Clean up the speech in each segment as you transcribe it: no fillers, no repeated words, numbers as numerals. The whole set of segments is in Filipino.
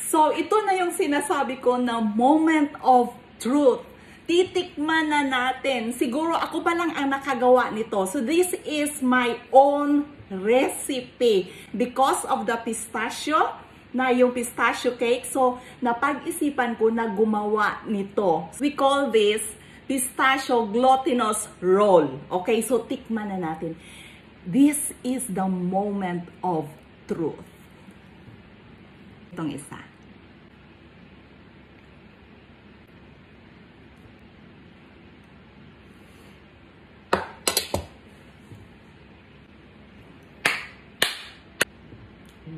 So, ito na yung sinasabi ko na moment of truth. Titikman na natin. Siguro ako pa lang ang nakagawa nito. So, this is my own recipe. Because of the pistachio, na yung pistachio cake. So, napag-isipan ko na gumawa nito. We call this pistachio glutinous roll. Okay, so tikman na natin. This is the moment of truth. Itong isa.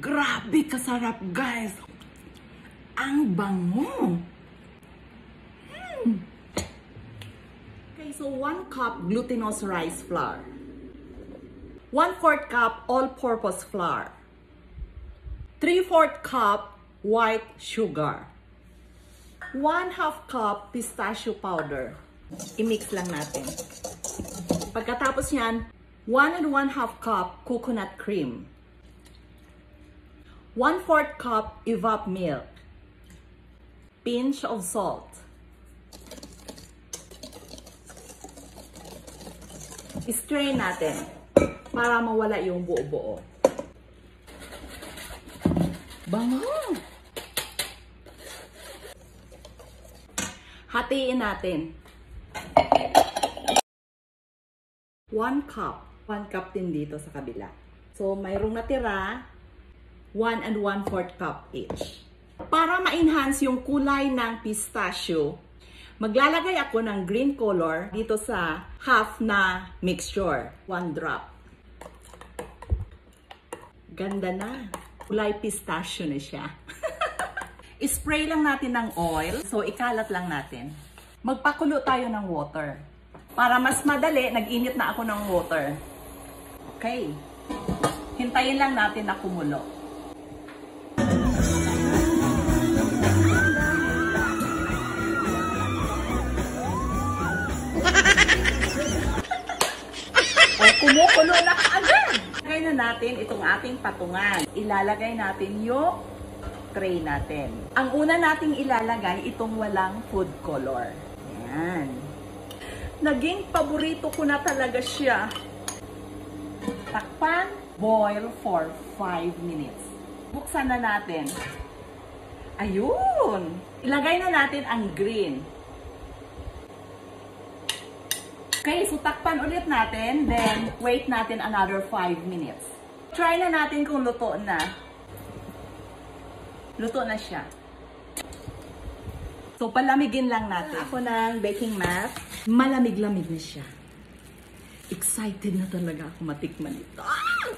Grabe kasarap, guys. Ang bango. Okay, so 1 cup glutinous rice flour. 1/4 cup all-purpose flour. 3/4 cup white sugar. 1/2 cup pistachio powder. I-mix lang natin. Pagkatapos yan, 1 1/2 cup coconut cream. 1/4 cup evap milk. Pinch of salt. I-strain natin para mawala yung buo-buo. Bango! Hatiin natin. 1 cup. 1 cup din dito sa kabila. So, mayroong natira 1 1/4 cup each. Para ma-enhance yung kulay ng pistachio, maglalagay ako ng green color dito sa half na mixture. 1 drop. Ganda na. Kulay pistachio na siya. I-spray lang natin ng oil. So, ikalat lang natin. Magpakulo tayo ng water. Para mas madali, nag-init na ako ng water. Okay. Hintayin lang natin na kumulo. Kumukulo na agad. Ilagay na natin itong ating patungan. Ilalagay natin yung tray natin. Ang una nating ilalagay itong walang food color. Ayan. Naging paborito ko na talaga siya. Takpan, boil for 5 minutes. Buksan na natin. Ayun! Ilagay na natin ang green. Okay, so takpan ulit natin, then wait natin another 5 minutes. Try na natin kung luto na. Luto na siya. So, palamigin lang natin. Ako ng baking mat. Malamig-lamig na siya. Excited na talaga ako matikman ito. Ah!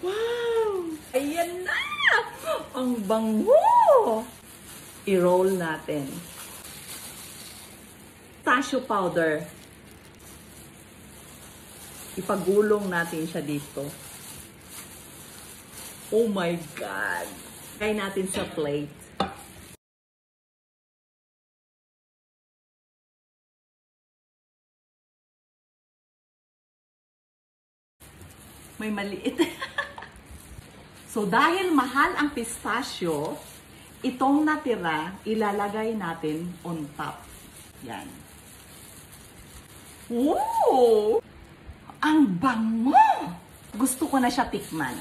Wow! Ayan na! Ang bango! I-roll natin. Pistachio powder. Ipagulong natin siya dito. Oh my God! Kaya natin sa plate. May maliit. So, dahil mahal ang pistachio, itong natira, ilalagay natin on top. Yan. Wow! Ang bango! Gusto ko na siya tikman.